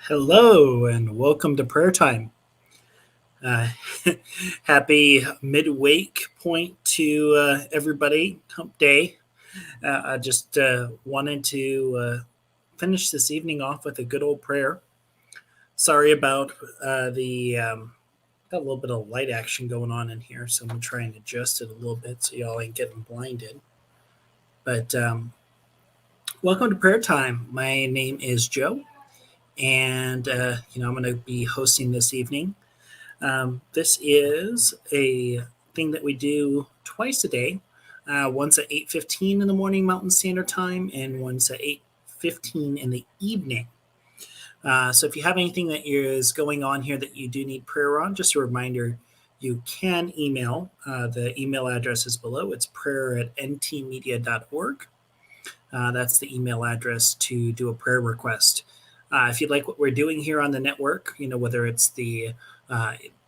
Hello and welcome to prayer time. Uh, Happy midweek point to everybody. Hump day. I just wanted to finish this evening off with a good old prayer. Sorry about the got a little bit of light action going on in here, so I'm gonna try and adjust it a little bit so y'all ain't getting blinded. But welcome to prayer time. My name is Joe, and I'm going to be hosting this evening. This is a thing that we do twice a day, once at 8:15 in the morning Mountain Standard Time and once at 8:15 in the evening. So if you have anything that is going on here that you do need prayer on, just a reminder, you can email. The email address is below. It's prayer@ntmedia.org. That's the email address to do a prayer request. If you like what we're doing here on the network, whether it's the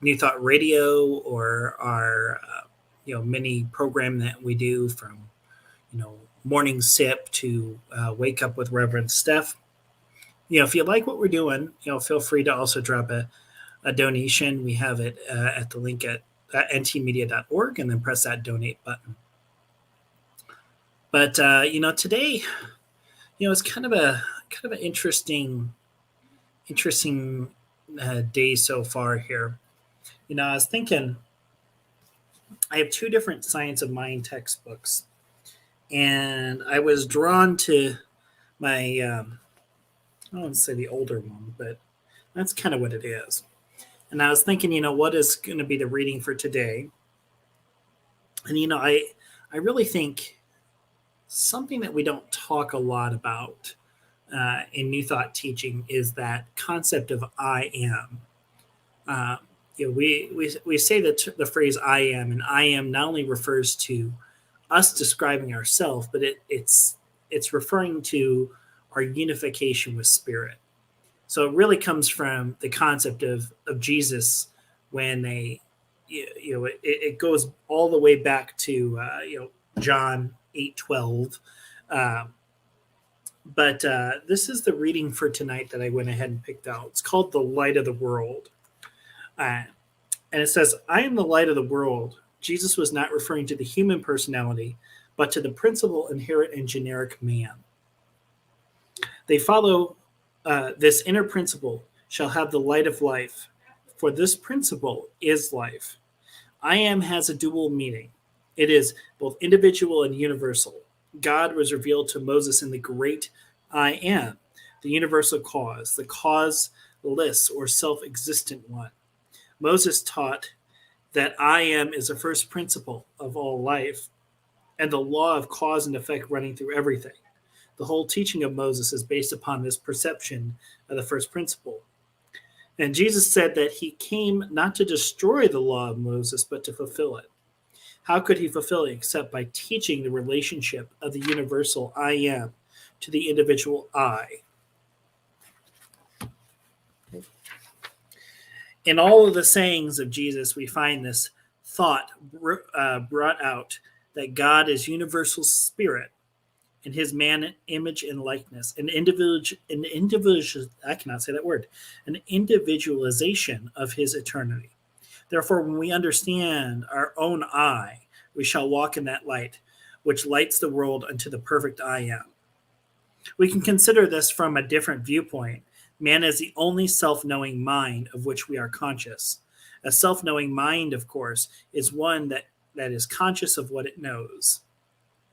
New Thought Radio or our mini program that we do from morning sip to wake up with Reverend Steph. If you like what we're doing, feel free to also drop a donation. We have it at the link at ntmedia.org, and then press that donate button. But today, it's kind of an interesting day so far here. I was thinking, I have two different Science of Mind textbooks, and I was drawn to my I don't want to say the older one, but that's kind of what it is. And I was thinking, what is going to be the reading for today? And I really think something that we don't talk a lot about in New Thought teaching is that concept of I am. We say that the phrase I am, and I am not only refers to us describing ourselves, but it's referring to our unification with Spirit. So it really comes from the concept of Jesus when it goes all the way back to John 8:12. But this is the reading for tonight that I went ahead and picked out. It's called The Light of the World. And it says, I am the light of the world. Jesus was not referring to the human personality, but to the principle inherent in generic man. They follow this inner principle shall have the light of life, for this principle is life. I am has a dual meaning. It is both individual and universal. God was revealed to Moses in the great I am, the universal cause, the causeless or self-existent one. Moses taught that I am is the first principle of all life and the law of cause and effect running through everything. The whole teaching of Moses is based upon this perception of the first principle. And Jesus said that he came not to destroy the law of Moses, but to fulfill it. How could he fulfill it except by teaching the relationship of the universal I am to the individual I? In all of the sayings of Jesus, we find this thought brought out that God is universal spirit in his man image and likeness, an individualization of his eternity. Therefore, when we understand our own I, we shall walk in that light, which lights the world unto the perfect I am. We can consider this from a different viewpoint. Man is the only self-knowing mind of which we are conscious. A self-knowing mind, of course, is one that is conscious of what it knows.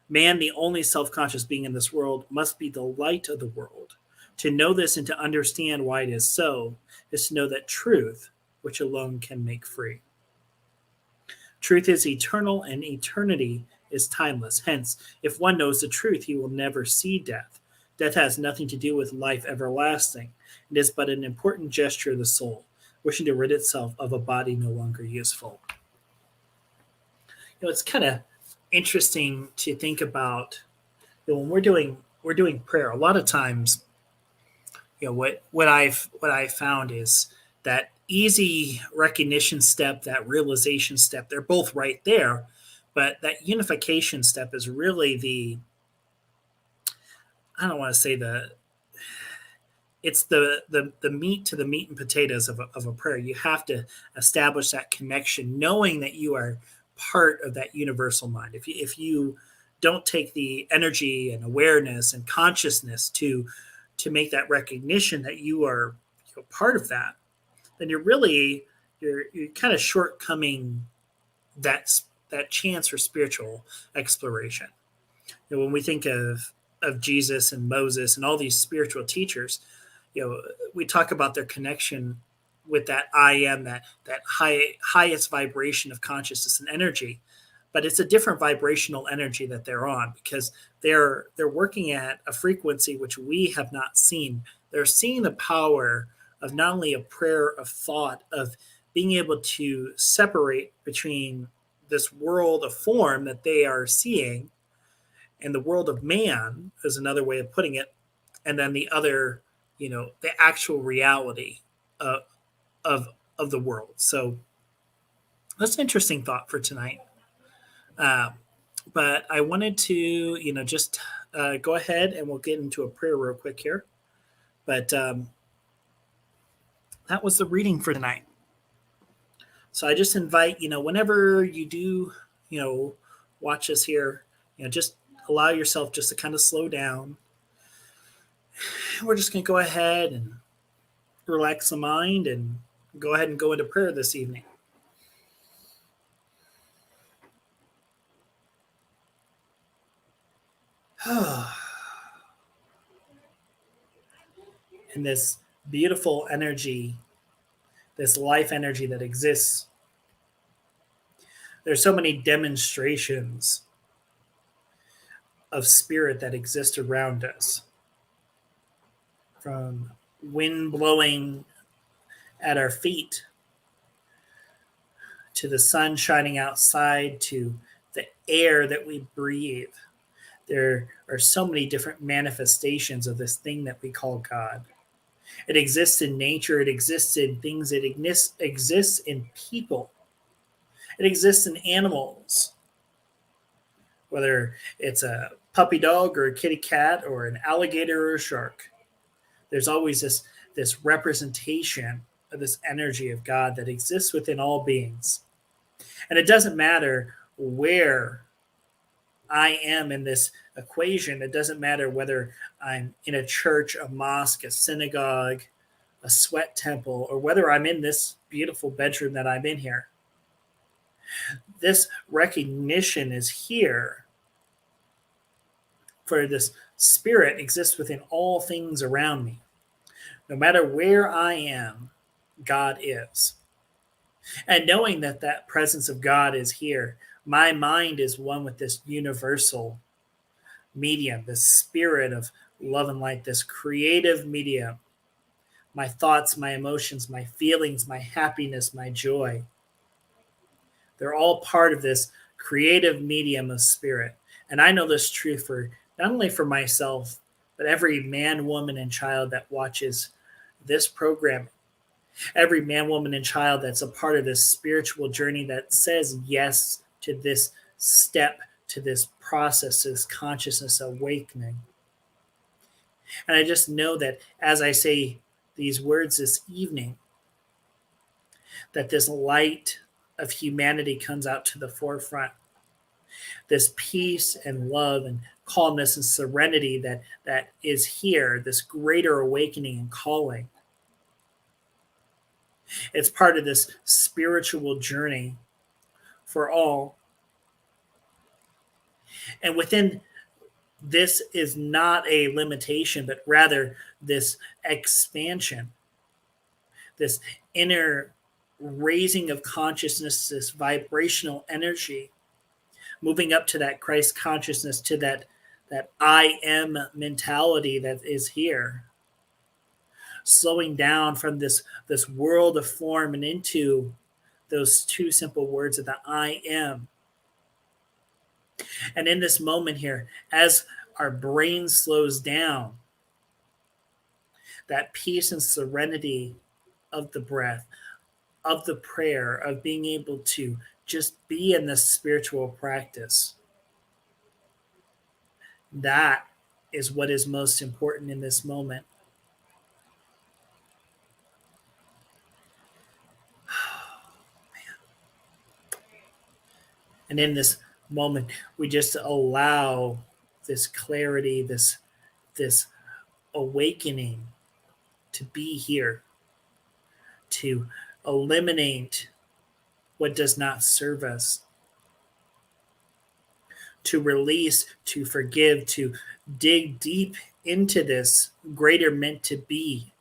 Man, the only self-conscious being in this world, must be the light of the world. To know this and to understand why it is so is to know that truth, which alone can make free. Truth is eternal, and eternity is timeless. Hence, if one knows the truth, he will never see death. Death has nothing to do with life everlasting. It is but an important gesture of the soul, wishing to rid itself of a body no longer useful. It's kind of interesting to think about, when we're doing prayer. A lot of times, what I've found is that easy recognition step, that realization step, they're both right there, but that unification step is really I don't want to say it's the meat to the meat and potatoes of a prayer. You have to establish that connection, knowing that you are part of that universal mind. If you don't take the energy and awareness and consciousness to make that recognition that you are part of that, then you're kind of shortcoming that chance for spiritual exploration. When we think of Jesus and Moses and all these spiritual teachers, we talk about their connection with that I am, that highest vibration of consciousness and energy, but it's a different vibrational energy that they're on, because they're working at a frequency which we have not seen. They're seeing the power of not only a prayer, of thought, of being able to separate between this world of form that they are seeing and the world of man, is another way of putting it, and then the other, the actual reality of of the world. So that's an interesting thought for tonight. Uh, but I wanted to, just go ahead and we'll get into a prayer real quick here. But that was the reading for tonight. So I just invite, whenever you do, watch us here, just allow yourself just to kind of slow down. We're just going to go ahead and relax the mind and go ahead and go into prayer this evening. And this beautiful energy, this life energy that exists, there's so many demonstrations of spirit that exist around us, from wind blowing at our feet to the sun shining outside to the air that we breathe. There are so many different manifestations of this thing that we call God. It exists in nature, it exists in things, it exists in people, it exists in animals, whether it's a puppy dog or a kitty cat or an alligator or a shark. There's always this representation of this energy of God that exists within all beings. And it doesn't matter where I am in this equation. It doesn't matter whether I'm in a church, a mosque, a synagogue, a sweat temple, or whether I'm in this beautiful bedroom that I'm in here. This recognition is here, for this spirit exists within all things around me. No matter where I am, God is. And knowing that presence of God is here, my mind is one with this universal medium, this spirit of love and light, this creative medium. My thoughts, my emotions, my feelings, my happiness, my joy, they're all part of this creative medium of spirit. And I know this truth for not only for myself, but every man, woman, and child that watches this program. Every man, woman, and child that's a part of this spiritual journey that says yes to this step, to this process, this consciousness awakening. And I just know that as I say these words this evening, that this light of humanity comes out to the forefront. This peace and love and calmness and serenity that is here, this greater awakening and calling. It's part of this spiritual journey for all. And within this is not a limitation, but rather this expansion, this inner raising of consciousness, this vibrational energy, moving up to that Christ consciousness, to that I am mentality that is here, slowing down from this world of form and into those two simple words of the I am. And in this moment here, as our brain slows down, that peace and serenity of the breath, of the prayer, of being able to just be in this spiritual practice, that is what is most important in this moment. And in this moment, we just allow this clarity, this awakening to be here, to eliminate what does not serve us, to release, to forgive, to dig deep into this greater meant to be,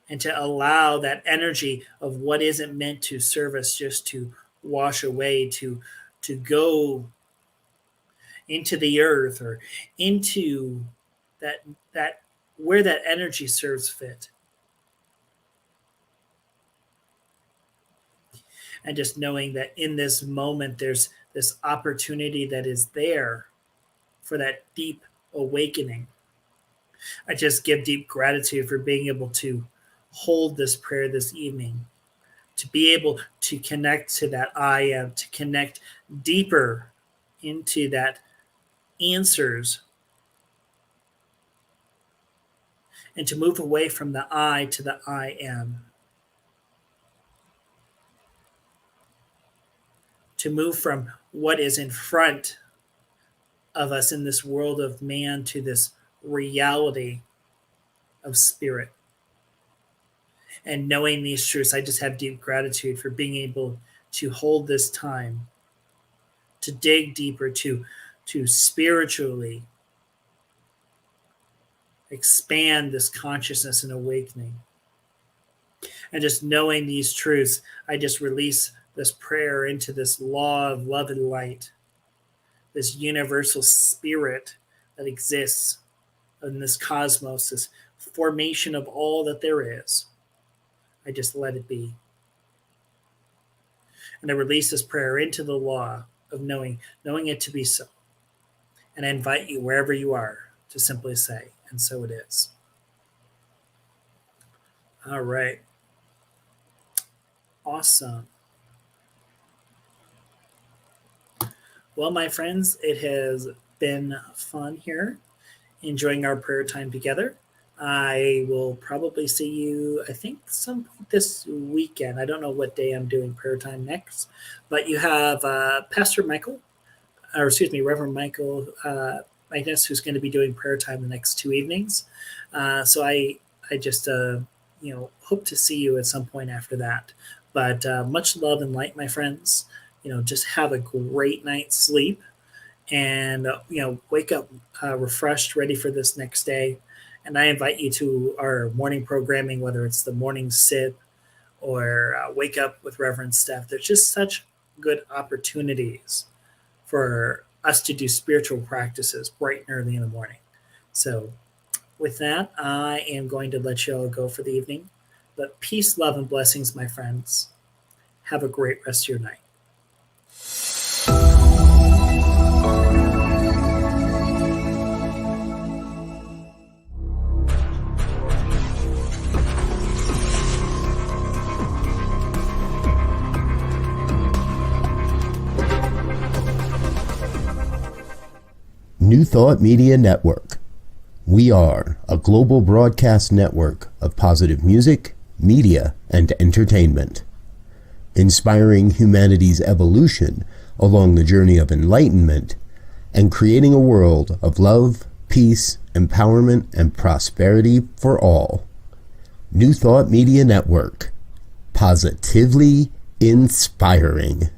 and to allow that energy of what isn't meant to serve us just to wash away, to go into the earth or into that where that energy serves fit. And just knowing that in this moment there's this opportunity that is there for that deep awakening. I just give deep gratitude for being able to hold this prayer this evening, to be able to connect to that I am, to connect deeper into that answers, and to move away from the I to the I am. To move from what is in front of us in this world of man to this reality of spirit. And knowing these truths, I just have deep gratitude for being able to hold this time, to dig deeper, to spiritually expand this consciousness and awakening. And just knowing these truths, I just release this prayer into this law of love and light, this universal spirit that exists in this cosmos, this formation of all that there is. I just let it be. And I release this prayer into the law of knowing it to be so. And I invite you, wherever you are, to simply say, and so it is. All right. Awesome. Well, my friends, it has been fun here, enjoying our prayer time together. I will probably see you, I think, some point this weekend. I don't know what day I'm doing prayer time next, but you have Reverend Michael Magnus, who's going to be doing prayer time the next 2 evenings. So I just hope to see you at some point after that. But much love and light, my friends. Just have a great night's sleep, and wake up refreshed, ready for this next day. And I invite you to our morning programming, whether it's the morning sip or wake up with Reverend Steph. There's just such good opportunities for us to do spiritual practices bright and early in the morning. So with that, I am going to let you all go for the evening. But peace, love, and blessings, my friends. Have a great rest of your night. New Thought Media Network. We are a global broadcast network of positive music, media, and entertainment, inspiring humanity's evolution along the journey of enlightenment and creating a world of love, peace, empowerment, and prosperity for all. New Thought Media Network. Positively inspiring.